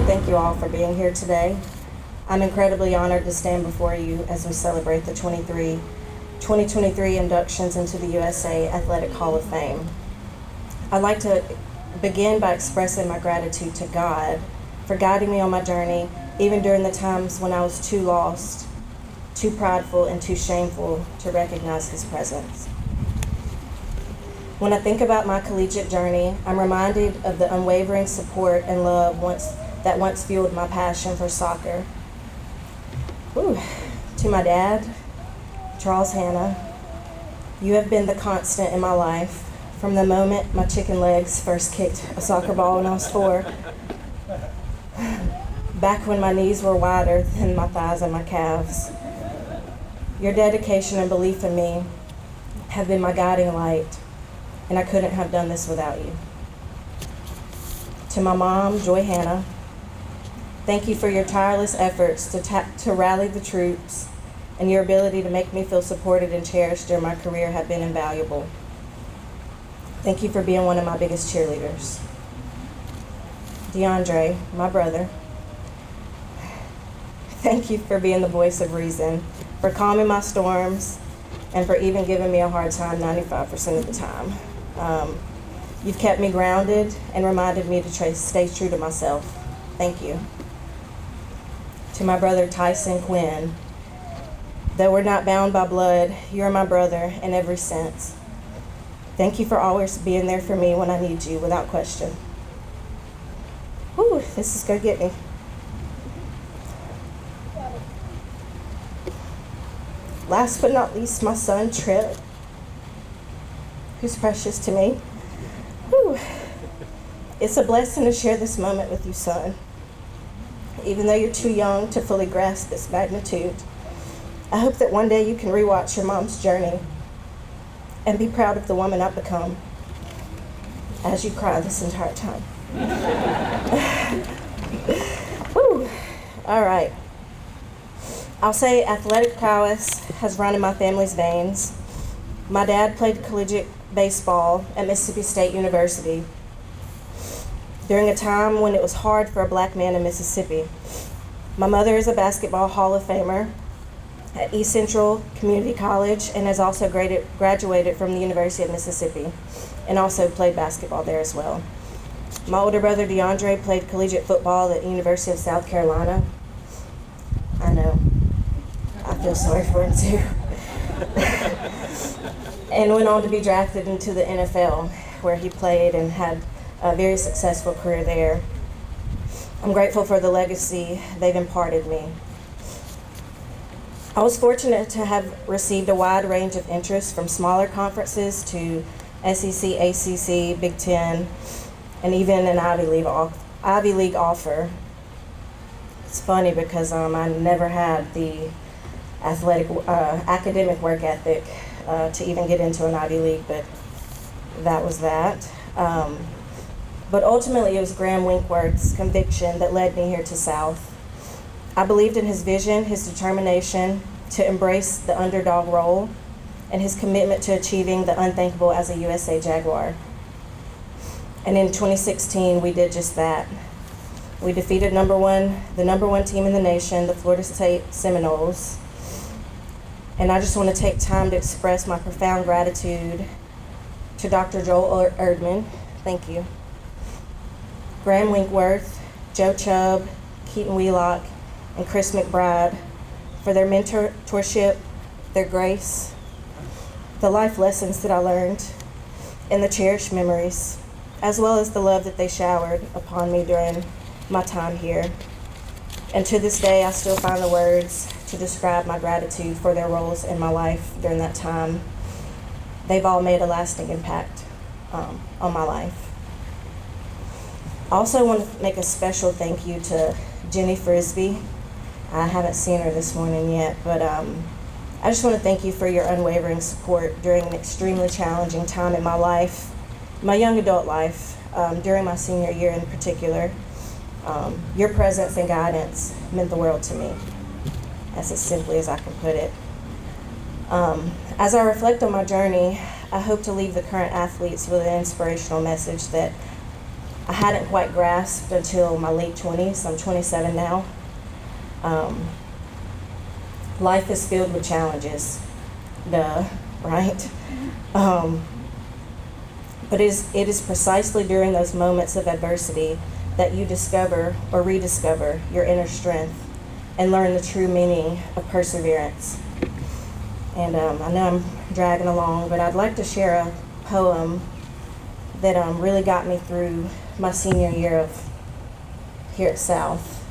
thank you all for being here today. I'm incredibly honored to stand before you as we celebrate the 2023 inductions into the USA Athletic Hall of Fame. I'd like to begin by expressing my gratitude to God for guiding me on my journey, even during the times when I was too lost, too prideful, and too shameful to recognize His presence. When I think about my collegiate journey, I'm reminded of the unwavering support and love that once fueled my passion for soccer. To my dad, Charles Hanna, you have been the constant in my life from the moment my chicken legs first kicked a soccer ball when I was 4, back when my knees were wider than my thighs and my calves. Your dedication and belief in me have been my guiding light, and I couldn't have done this without you. To my mom, Joy Hanna, thank you for your tireless efforts to rally the troops, and your ability to make me feel supported and cherished during my career have been invaluable. Thank you for being one of my biggest cheerleaders. DeAndre, my brother, thank you for being the voice of reason, for calming my storms, and for even giving me a hard time 95% of the time. You've kept me grounded and reminded me to stay true to myself. Thank you. To my brother Tyson Quinn, though we're not bound by blood, you're my brother in every sense. Thank you for always being there for me when I need you, without question. Whew, this is gonna get me. Last but not least, my son Trip, who's precious to me. Whew. It's a blessing to share this moment with you, son. Even though you're too young to fully grasp its magnitude, I hope that one day you can rewatch your mom's journey and be proud of the woman I've become as you cry this entire time. Whew. All right. I'll say athletic prowess has run in my family's veins. My dad played collegiate baseball at Mississippi State University during a time when it was hard for a black man in Mississippi. My mother is a basketball Hall of Famer at East Central Community College and has also graduated from the University of Mississippi and also played basketball there as well. My older brother DeAndre played collegiate football at the University of South Carolina. I know, I feel sorry for him too. And went on to be drafted into the NFL, where he played and had a very successful career there. I'm grateful for the legacy they've imparted me. I was fortunate to have received a wide range of interests from smaller conferences to SEC, ACC, Big Ten, and even an Ivy League offer. It's funny because I never had the academic work ethic to even get into an Ivy League, but that was that. But ultimately, it was Graham Winkworth's conviction that led me here to South. I believed in his vision, his determination to embrace the underdog role, and his commitment to achieving the unthinkable as a USA Jaguar. And in 2016, we did just that. We defeated the number one team in the nation, the Florida State Seminoles. And I just want to take time to express my profound gratitude to Dr. Joel Erdman. Thank you. Graham Winkworth, Joe Chubb, Keaton Wheelock, and Chris McBride for their mentorship, their grace, the life lessons that I learned, and the cherished memories, as well as the love that they showered upon me during my time here. And to this day, I still find the words to describe my gratitude for their roles in my life during that time. They've all made a lasting impact on my life. I also want to make a special thank you to Jenny Frisbee. I haven't seen her this morning yet, but I just want to thank you for your unwavering support during an extremely challenging time in my life, my young adult life, during my senior year in particular. Your presence and guidance meant the world to me, as simply as I can put it. As I reflect on my journey, I hope to leave the current athletes with an inspirational message that I hadn't quite grasped until my late 20s. I'm 27 now. Life is filled with challenges, right? But it is precisely during those moments of adversity that you discover or rediscover your inner strength and learn the true meaning of perseverance. And I know I'm dragging along, but I'd like to share a poem that really got me through my senior year of here at South.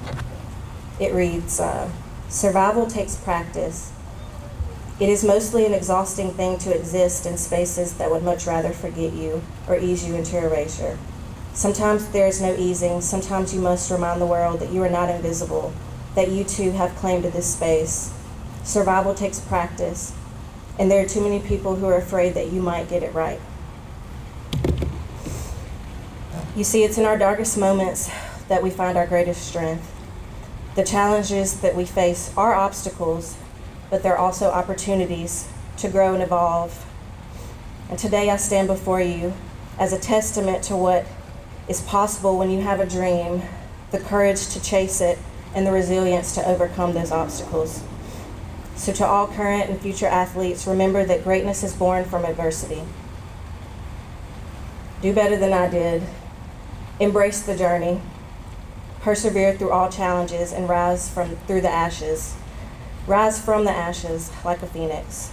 It reads, survival takes practice. It is mostly an exhausting thing to exist in spaces that would much rather forget you or ease you into erasure. Sometimes there is no easing. Sometimes you must remind the world that you are not invisible, that you too have claim to this space. Survival takes practice, and there are too many people who are afraid that you might get it right. You see, it's in our darkest moments that we find our greatest strength. The challenges that we face are obstacles, but they're also opportunities to grow and evolve. And today I stand before you as a testament to what is possible when you have a dream, the courage to chase it, and the resilience to overcome those obstacles. So to all current and future athletes, remember that greatness is born from adversity. Do better than I did. Embrace the journey. Persevere through all challenges and rise through the ashes. Rise from the ashes like a phoenix.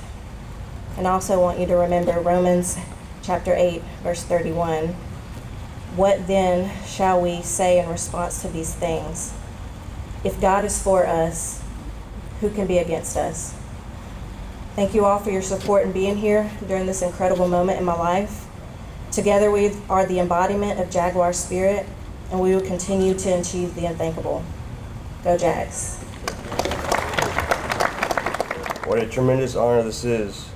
And I also want you to remember Romans chapter 8, verse 31. What then shall we say in response to these things? If God is for us, who can be against us? Thank you all for your support in being here during this incredible moment in my life. Together we are the embodiment of Jaguar spirit, and we will continue to achieve the unthinkable. Go Jags. What a tremendous honor this is.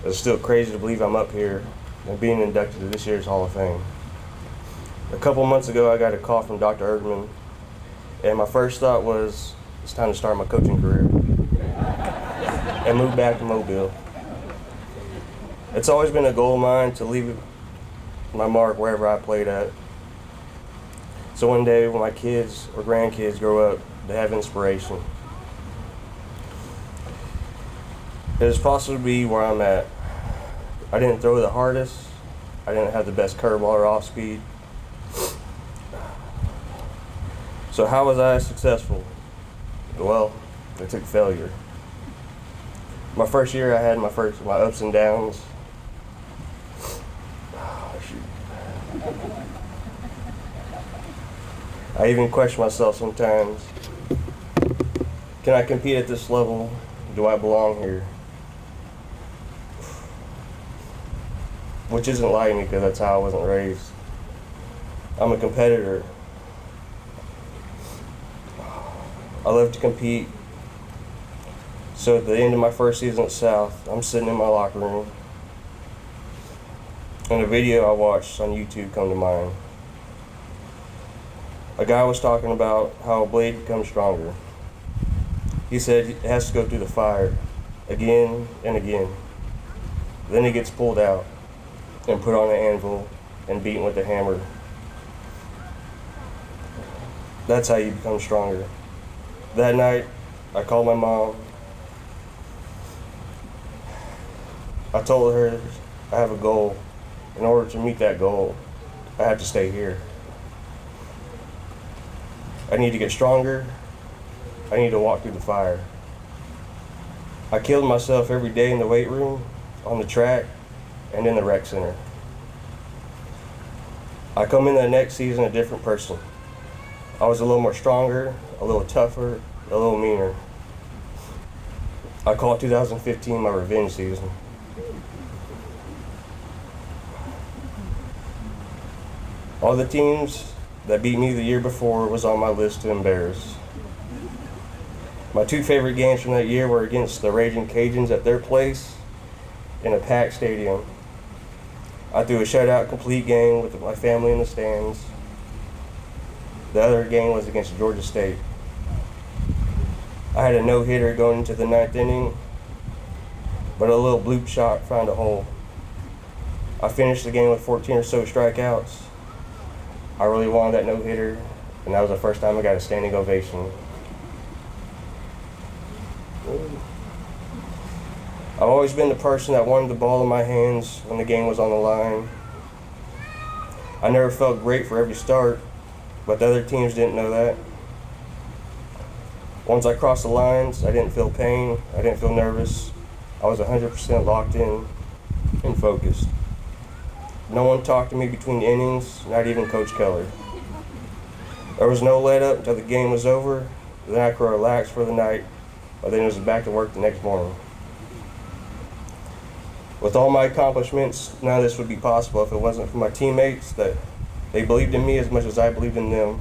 It's still crazy to believe I'm up here and being inducted to this year's Hall of Fame. A couple months ago, I got a call from Dr. Erdman, and my first thought was, it's time to start my coaching career and move back to Mobile. It's always been a goal of mine to leave my mark wherever I played at. So one day when my kids or grandkids grow up, they have inspiration. It is possible to be where I'm at. I didn't throw the hardest. I didn't have the best curveball or off speed. So how was I successful? Well, it took failure. My first year, I had my ups and downs. I even question myself sometimes. Can I compete at this level? Do I belong here? Which isn't like me, because that's how I wasn't raised. I'm a competitor. I love to compete. So at the end of my first season at South, I'm sitting in my locker room, and a video I watched on YouTube come to mind. A guy was talking about how a blade becomes stronger. He said it has to go through the fire again and again. Then it gets pulled out and put on an anvil and beaten with a hammer. That's how you become stronger. That night, I called my mom. I told her I have a goal. In order to meet that goal, I have to stay here. I need to get stronger. I need to walk through the fire. I killed myself every day in the weight room, on the track, and in the rec center. I come in the next season a different person. I was a little more stronger, a little tougher, a little meaner. I call 2015 my revenge season. All the teams that beat me the year before was on my list to embarrass. My two favorite games from that year were against the Raging Cajuns at their place in a packed stadium. I threw a shutout complete game with my family in the stands. The other game was against Georgia State. I had a no-hitter going into the 9th inning, but a little bloop shot found a hole. I finished the game with 14 or so strikeouts. I really wanted that no-hitter, and that was the first time I got a standing ovation. I've always been the person that wanted the ball in my hands when the game was on the line. I never felt great for every start, but the other teams didn't know that. Once I crossed the lines, I didn't feel pain, I didn't feel nervous. I was 100% locked in and focused. No one talked to me between the innings, not even Coach Keller. There was no let up until the game was over, then I could relax for the night, but then it was back to work the next morning. With all my accomplishments, none of this would be possible if it wasn't for my teammates, that they believed in me as much as I believed in them.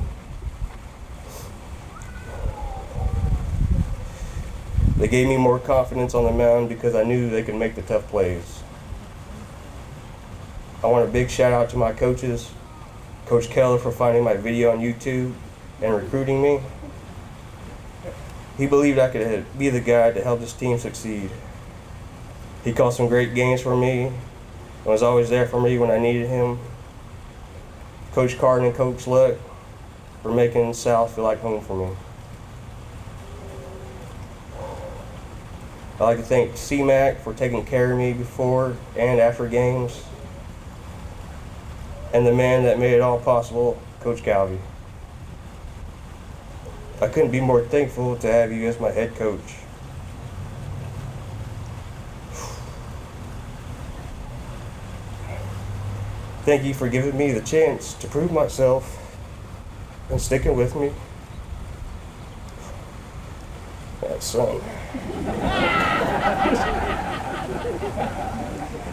They gave me more confidence on the mound because I knew they could make the tough plays. I want a big shout out to my coaches, Coach Keller for finding my video on YouTube and recruiting me. He believed I could be the guy to help this team succeed. He called some great games for me and was always there for me when I needed him. Coach Carden and Coach Luck for making South feel like home for me. I'd like to thank CMAC for taking care of me before and after games. And the man that made it all possible, Coach Calvey. I couldn't be more thankful to have you as my head coach. Thank you for giving me the chance to prove myself and sticking with me. That son.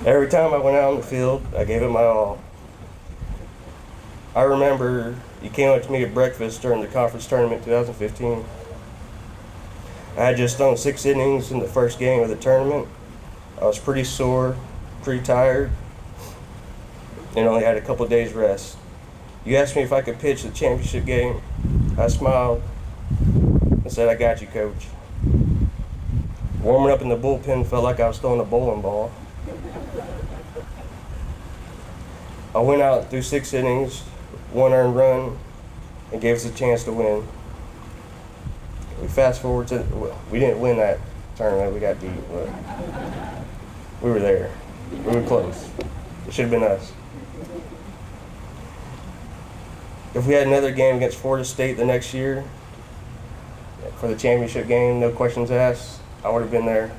Every time I went out on the field, I gave it my all. I remember you came up to me at breakfast during the conference tournament 2015. I had just thrown 6 innings in the first game of the tournament. I was pretty sore, pretty tired, and only had a couple of days rest. You asked me if I could pitch the championship game. I smiled and said, "I got you, Coach." Warming up in the bullpen felt like I was throwing a bowling ball. I went out through 6 innings, 1 earned run, and gave us a chance to win. We fast forward to, we didn't win that tournament, we got beat, but we were there. We were close. It should have been us. If we had another game against Florida State the next year for the championship game, no questions asked, I would have been there.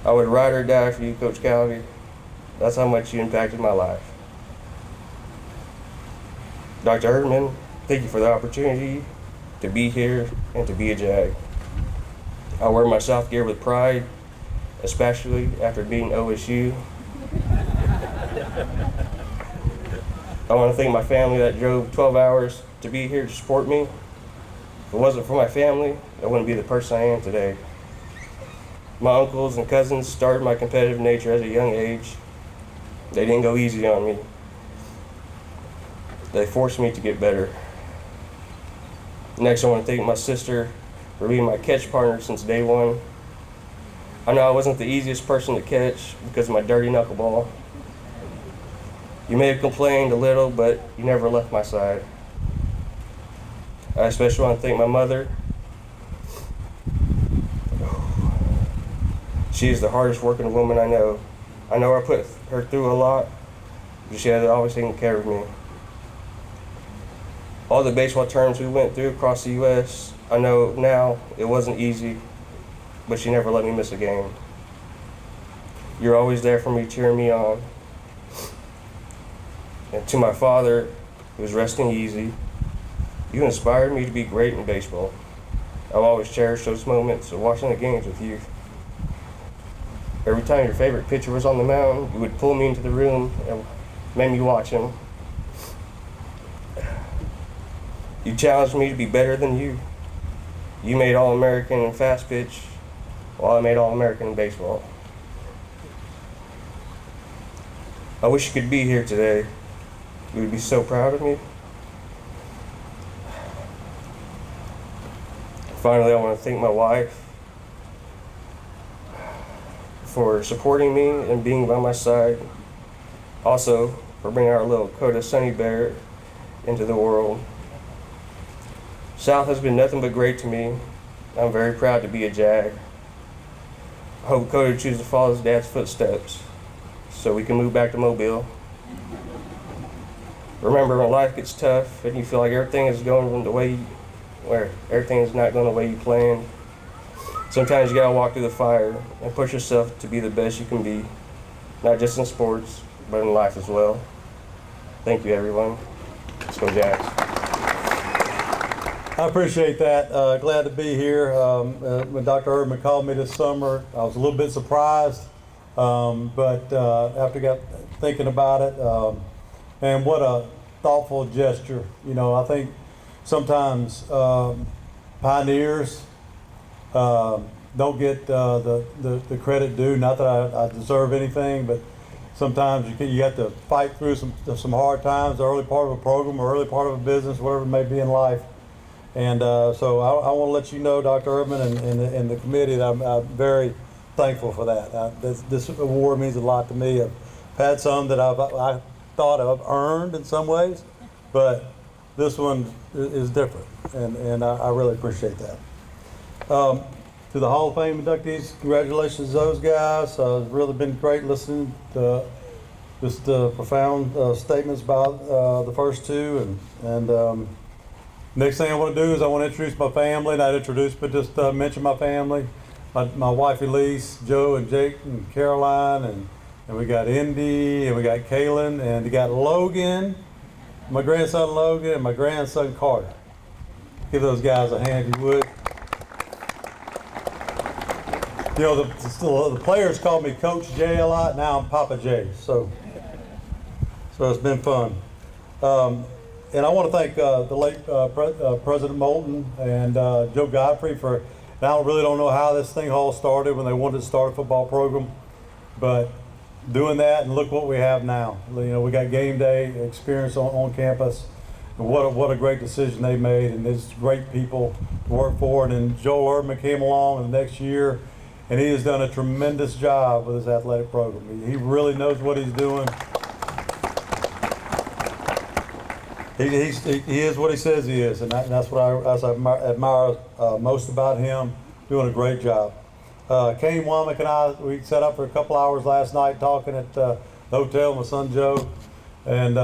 I would ride or die for you, Coach Calvey. That's how much you impacted my life. Dr. Erdman, thank you for the opportunity to be here and to be a Jag. I wear my South gear with pride, especially after beating OSU. I want to thank my family that drove 12 hours to be here to support me. If it wasn't for my family, I wouldn't be the person I am today. My uncles and cousins started my competitive nature at a young age. They didn't go easy on me. They forced me to get better. Next, I want to thank my sister for being my catch partner since day one. I know I wasn't the easiest person to catch because of my dirty knuckleball. You may have complained a little, but you never left my side. I especially want to thank my mother. She is the hardest working woman I know. I know I put her through a lot, but she has always taken care of me. All the baseball tournaments we went through across the U.S., I know now it wasn't easy, but she never let me miss a game. You're always there for me, cheering me on. And to my father, who's resting easy, you inspired me to be great in baseball. I've always cherished those moments of watching the games with you. Every time your favorite pitcher was on the mound, you would pull me into the room and make me watch him. You challenged me to be better than you. You made All-American in fast pitch, while I made All-American in baseball. I wish you could be here today. You would be so proud of me. Finally, I want to thank my wife for supporting me and being by my side. Also, for bringing our little Coda Sunny Bear into the world. South has been nothing but great to me. I'm very proud to be a Jag. I hope Coda chooses to follow his dad's footsteps so we can move back to Mobile. Remember, when life gets tough and you feel like everything is going the way where everything is not going the way you planned, sometimes you gotta walk through the fire and push yourself to be the best you can be, not just in sports, but in life as well. Thank you, everyone. Let's go Jags. I appreciate that. Glad to be here. When Dr. Erdman called me this summer, I was a little bit surprised, but after I got thinking about it, and what a thoughtful gesture. You know, I think sometimes pioneers don't get the credit due. Not that I deserve anything, but sometimes you have to fight through some hard times, the early part of a program or early part of a business, whatever it may be in life. And so I want to let you know, Dr. Erdman and the committee, that I'm very thankful for that. This award means a lot to me. I've had some that I thought I've earned in some ways, but this one is different, and I really appreciate that. To the Hall of Fame inductees, congratulations to those guys. It's really been great listening to just profound statements about the first two, and next thing I want to do is I want to introduce my family, not introduce, but just mention my family. My wife Elise, Joe and Jake and Caroline, and we got Indy, and we got Kaylin, and we got Logan, my grandson Logan, and my grandson Carter. Give those guys a hand if you would. You know, the players call me Coach J a lot. Now I'm Papa J. So it's been fun. And I want to thank the late President Moulton and Joe Godfrey for, and I really don't know how this thing all started when they wanted to start a football program, but doing that, and look what we have now. You know, we got game day experience on campus. And what a great decision they made, and there's great people to work for. And then Joel Erdman came along in the next year, and he has done a tremendous job with his athletic program. He really knows what he's doing. He is what he says he is, and that's what I admire most about him, doing a great job. Kane Womack and I, we sat up for a couple hours last night talking at the hotel with my son Joe, and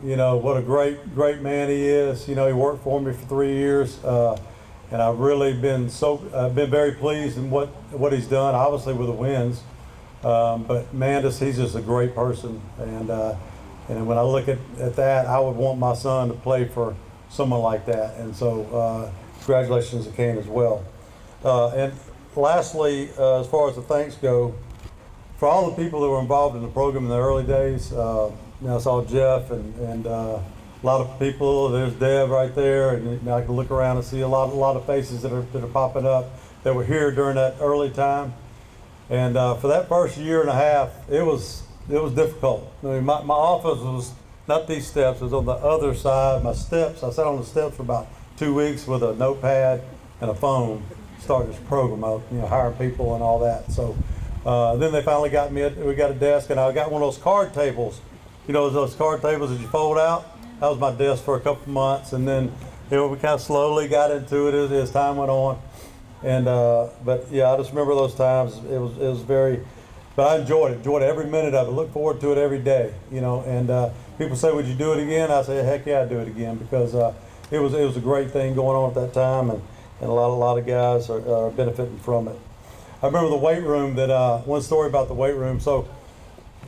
you know, what a great man he is. You know, he worked for me for 3 years, and I've really been very pleased in what he's done, obviously with the wins, but man, he's just a great person, and when I look at that, I would want my son to play for someone like that. And so congratulations to Kane as well. And lastly, as far as the thanks go, for all the people that were involved in the program in the early days, you know, I saw Jeff and a lot of people. There's Deb right there, and I can look around and see a lot of faces that are popping up that were here during that early time. And for that first year and a half, it was difficult. I mean, my office was not these steps, it was on the other side. My steps, I sat on the steps for about 2 weeks with a notepad and a phone, starting this program out, you know, hiring people and all that. So then they finally got me, we got a desk, and I got one of those card tables. You know, those card tables that you fold out? That was my desk for a couple months, and then, you know, we kind of slowly got into it as time went on. And but yeah, I just remember those times. It was very, but I enjoyed every minute of it. Look forward to it every day, you know. And people say, "Would you do it again?" I say, "Heck yeah, I'd do it again," because it was a great thing going on at that time, and a lot of guys are benefiting from it. I remember the weight room. One story about the weight room. So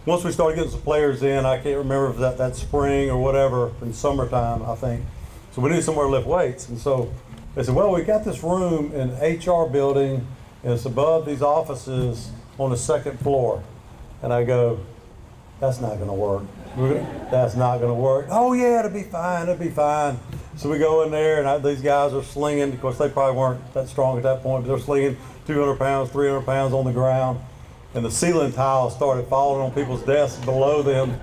once we started getting some players in, I can't remember if that spring or whatever, in summertime, I think. So we needed somewhere to lift weights, and so they said, "Well, we got this room in HR building, and it's above these offices on the second floor." And I go, "That's not gonna work. That's not gonna work." "Oh yeah, it'll be fine. So we go in there, and these guys are slinging. Of course, they probably weren't that strong at that point, but they're slinging 200 pounds, 300 pounds on the ground. And the ceiling tiles started falling on people's desks below them.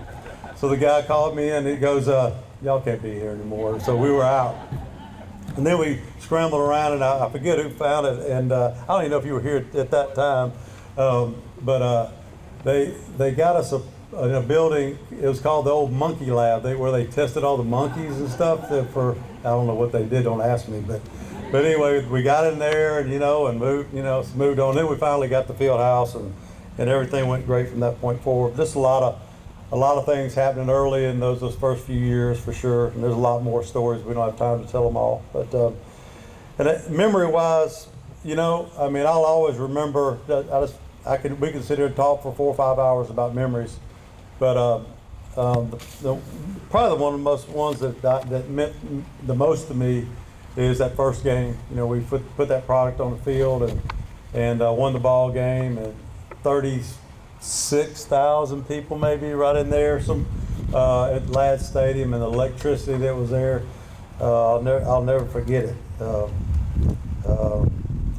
So the guy called me in, and he goes, "Y'all can't be here anymore." So we were out. And then we scrambled around, and I forget who found it. And I don't even know if you were here at that time. But they got us in a building. It was called the old monkey lab, where they tested all the monkeys and stuff. I don't know what they did. Don't ask me. But anyway, we got in there and and moved on. Then we finally got the field house and everything went great from that point forward. Just a lot of things happening early in those first few years for sure. And there's a lot more stories. We don't have time to tell them all. But memory-wise, I mean, I'll always remember that we could sit here and talk for 4 or 5 hours about memories, but probably one of the most ones that meant the most to me is that first game. We put that product on the field and won the ball game, and 36,000 people maybe right in there, at Ladd Stadium, and the electricity that was there. I'll never forget it.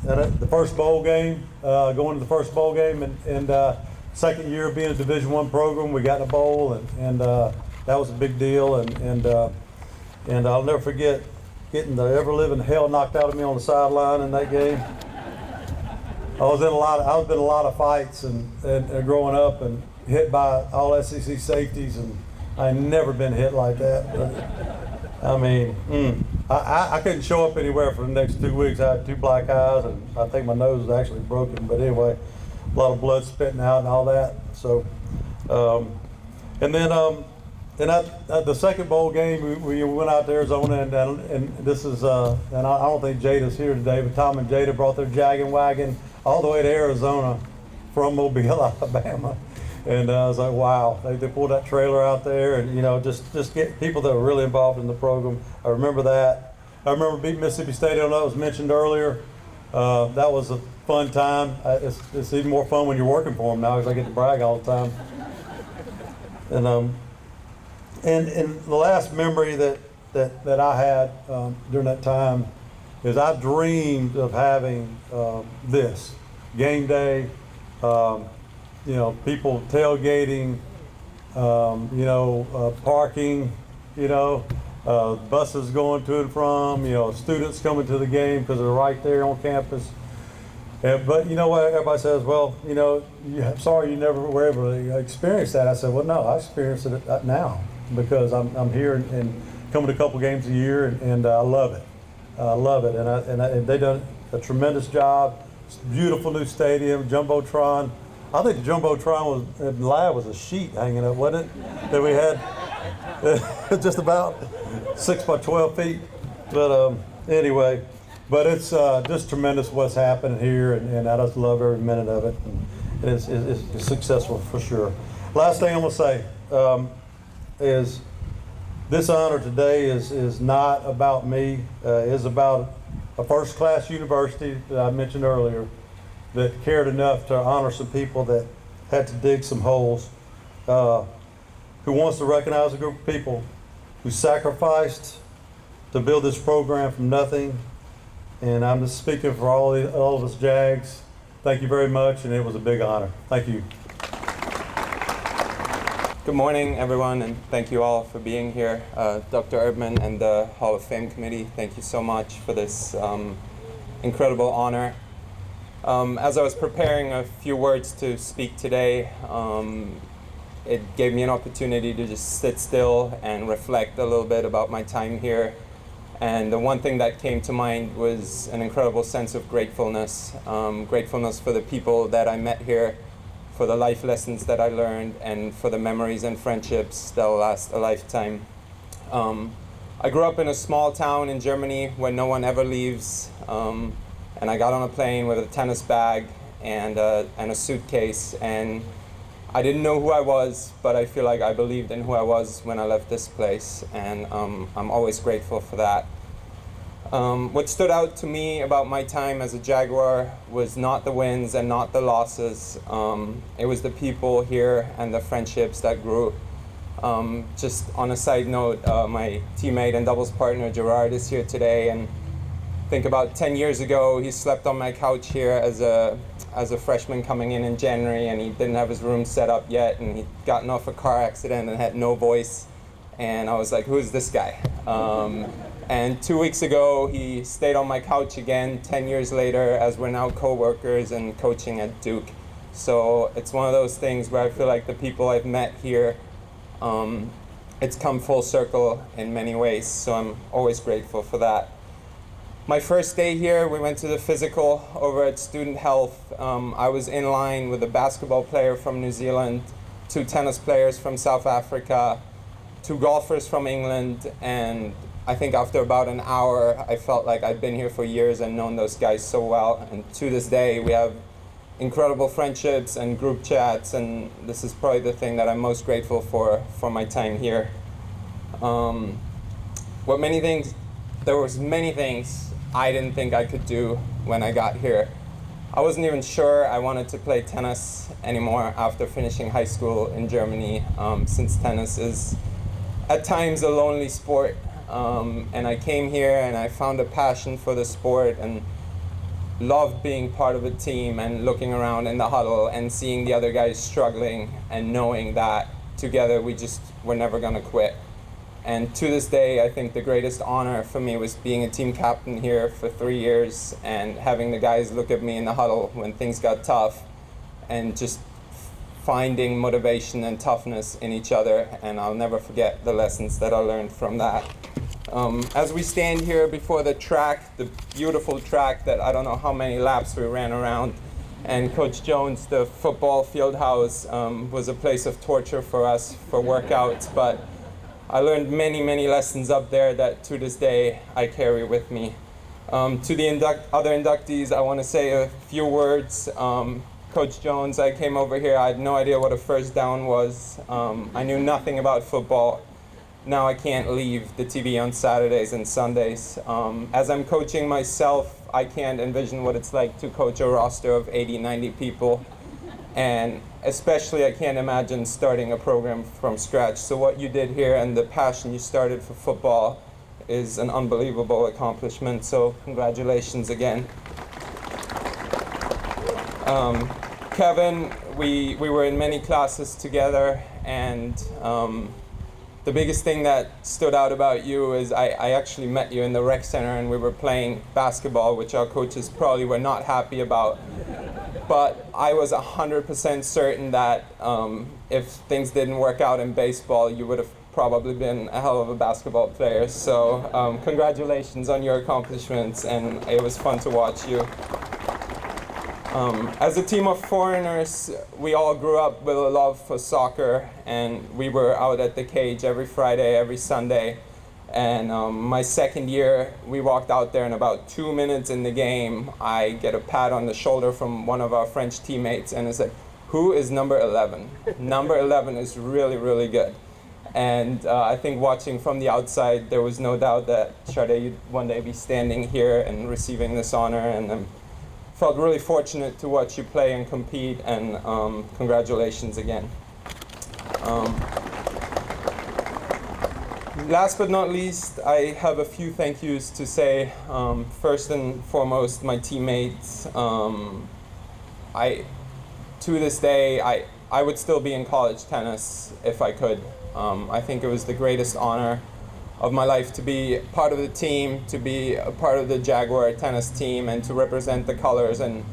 And the first bowl game, going to the first bowl game, and second year being a Division I program, we got in a bowl, and that was a big deal. And I'll never forget getting the ever-living hell knocked out of me on the sideline in that game. I was in a lot of fights and growing up, and hit by all SEC safeties, and I ain't never been hit like that. But, I mean, I couldn't show up anywhere for the next 2 weeks. I had 2 black eyes, and I think my nose was actually broken. But anyway, a lot of blood spitting out and all that. So, and then at the second bowl game, we went out to Arizona, and this is and I don't think Jada's here today, but Tom and Jada brought their jagging wagon all the way to Arizona from Mobile, Alabama. And I was like, wow, they pulled that trailer out there, and just get people that were really involved in the program. I remember that. I remember beating Mississippi State. I know that was mentioned earlier. That was a fun time. It's even more fun when you're working for them now, because I get to brag all the time. And the last memory that I had during that time is I dreamed of having this game day. People tailgating, parking, buses going to and from, students coming to the game because they're right there on campus. But you know what, everybody says, well, I'm sorry you never were able to experience that. I said, well, no, I experience it now because I'm here and coming to a couple games a year, and I love it. I love it, and they done a tremendous job. It's a beautiful new stadium, Jumbotron. I think the Jumbotron in the lab was a sheet hanging up, wasn't it? That we had just about 6 by 12 feet. But anyway, but it's just tremendous what's happening here, and I just love every minute of it. And it's successful for sure. Last thing I'm gonna say is this honor today is not about me. It's about a first-class university that I mentioned earlier, that cared enough to honor some people that had to dig some holes, who wants to recognize a group of people who sacrificed to build this program from nothing. And I'm just speaking for all of us Jags. Thank you very much, and it was a big honor. Thank you. Good morning, everyone, and thank you all for being here. Dr. Erdman and the Hall of Fame Committee, thank you so much for this incredible honor. As I was preparing a few words to speak today, it gave me an opportunity to just sit still and reflect a little bit about my time here. And the one thing that came to mind was an incredible sense of gratefulness. Gratefulness for the people that I met here, for the life lessons that I learned, and for the memories and friendships that will last a lifetime. I grew up in a small town in Germany where no one ever leaves. And I got on a plane with a tennis bag and a suitcase, and I didn't know who I was, but I feel like I believed in who I was when I left this place, and I'm always grateful for that. What stood out to me about my time as a Jaguar was not the wins and not the losses. It was the people here and the friendships that grew. Just on a side note, my teammate and doubles partner Gerard is here today, and I think about 10 years ago, he slept on my couch here as a freshman coming in January, and he didn't have his room set up yet, and he'd gotten off a car accident and had no voice, and I was like, who's this guy? And 2 weeks ago, he stayed on my couch again, 10 years later, as we're now co-workers and coaching at Duke. So it's one of those things where I feel like the people I've met here, it's come full circle in many ways, so I'm always grateful for that. My first day here, we went to the physical over at Student Health. I was in line with a basketball player from New Zealand, 2 tennis players from South Africa, 2 golfers from England, and I think after about an hour, I felt like I'd been here for years and known those guys so well. And to this day, we have incredible friendships and group chats, and this is probably the thing that I'm most grateful for my time here. There was many things I didn't think I could do when I got here. I wasn't even sure I wanted to play tennis anymore after finishing high school in Germany, since tennis is at times a lonely sport. And I came here and I found a passion for the sport and loved being part of a team and looking around in the huddle and seeing the other guys struggling and knowing that together we're never gonna quit. And to this day, I think the greatest honor for me was being a team captain here for 3 years and having the guys look at me in the huddle when things got tough and just finding motivation and toughness in each other. And I'll never forget the lessons that I learned from that. As we stand here before the track, the beautiful track that I don't know how many laps we ran around, and Coach Jones, the football field house, was a place of torture for us for workouts, but I learned many, many lessons up there that to this day I carry with me. To the other inductees, I want to say a few words. Coach Jones, I came over here, I had no idea what a first down was. I knew nothing about football. Now I can't leave the TV on Saturdays and Sundays. As I'm coaching myself, I can't envision what it's like to coach a roster of 80, 90 people. And especially I can't imagine starting a program from scratch. So what you did here and the passion you started for football is an unbelievable accomplishment. So congratulations again. Kevin, we were in many classes together, and the biggest thing that stood out about you is I actually met you in the rec center and we were playing basketball, which our coaches probably were not happy about. But I was 100% certain that if things didn't work out in baseball, you would have probably been a hell of a basketball player. So congratulations on your accomplishments, and it was fun to watch you. As a team of foreigners, we all grew up with a love for soccer, and we were out at the cage every Friday, every Sunday. And my second year, we walked out there, and about 2 minutes in the game, I get a pat on the shoulder from one of our French teammates, and it's like, who is number 11? Number 11 is really, really good. And I think watching from the outside, there was no doubt that Sade, you'd one day be standing here and receiving this honor, and felt really fortunate to watch you play and compete, and congratulations again. Last but not least, I have a few thank yous to say. First and foremost, my teammates. To this day, I would still be in college tennis if I could. I think it was the greatest honor of my life to be part of the team, to be a part of the Jaguar tennis team, and to represent the colors and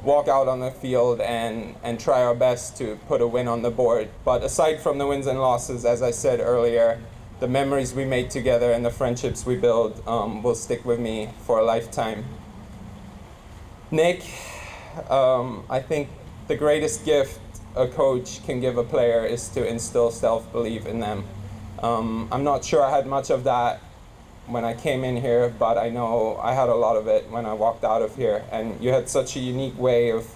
walk out on the field and try our best to put a win on the board. But aside from the wins and losses, as I said earlier, the memories we made together and the friendships we build will stick with me for a lifetime. Nick, I think the greatest gift a coach can give a player is to instill self-belief in them. I'm not sure I had much of that when I came in here, but I know I had a lot of it when I walked out of here. And you had such a unique way of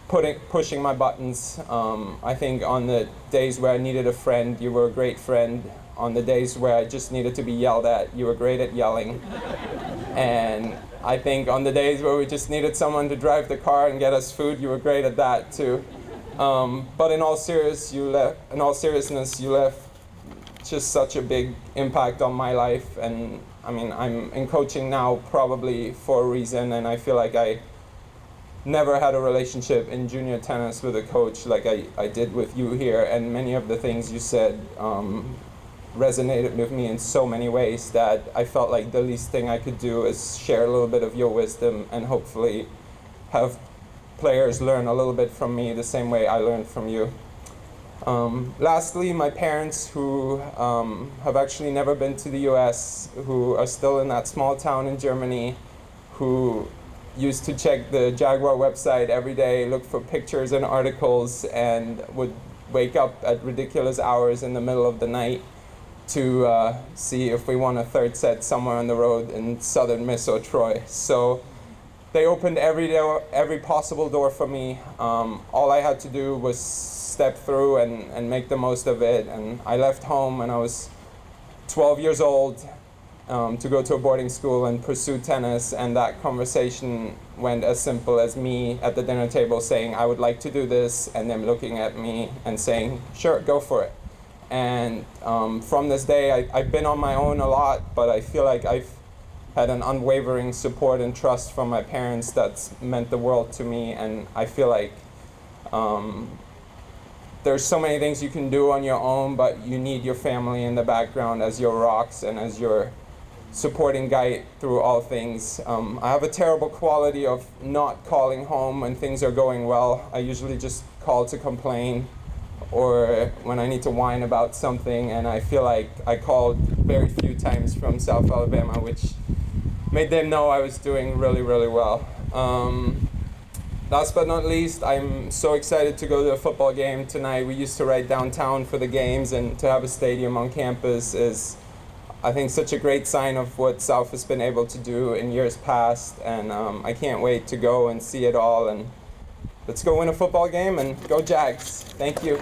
pushing my buttons. I think on the days where I needed a friend, you were a great friend. On the days where I just needed to be yelled at, you were great at yelling. And I think on the days where we just needed someone to drive the car and get us food, you were great at that too. But in all seriousness, you left just such a big impact on my life. And I mean, I'm in coaching now probably for a reason, and I feel like I never had a relationship in junior tennis with a coach like I did with you here. And many of the things you said resonated with me in so many ways that I felt like the least thing I could do is share a little bit of your wisdom and hopefully have players learn a little bit from me the same way I learned from you. Lastly, my parents, who have actually never been to the US, who are still in that small town in Germany, who used to check the Jaguar website every day, look for pictures and articles, and would wake up at ridiculous hours in the middle of the night to see if we won a third set somewhere on the road in southern Miss or Troy. So they opened every possible door for me. All I had to do was step through and make the most of it. And I left home when I was 12 years old to go to a boarding school and pursue tennis. And that conversation went as simple as me at the dinner table saying, I would like to do this, and them looking at me and saying, sure, go for it. And from this day, I've been on my own a lot, but I feel like I've had an unwavering support and trust from my parents that's meant the world to me. And I feel like there's so many things you can do on your own, but you need your family in the background as your rocks and as your supporting guide through all things. I have a terrible quality of not calling home when things are going well. I usually just call to complain or when I need to whine about something, and I feel like I called very few times from South Alabama, which made them know I was doing really, really well. Last but not least, I'm so excited to go to a football game tonight. We used to ride downtown for the games, and to have a stadium on campus is, I think, such a great sign of what South has been able to do in years past, and I can't wait to go and see it all. And let's go win a football game and go Jags. Thank you.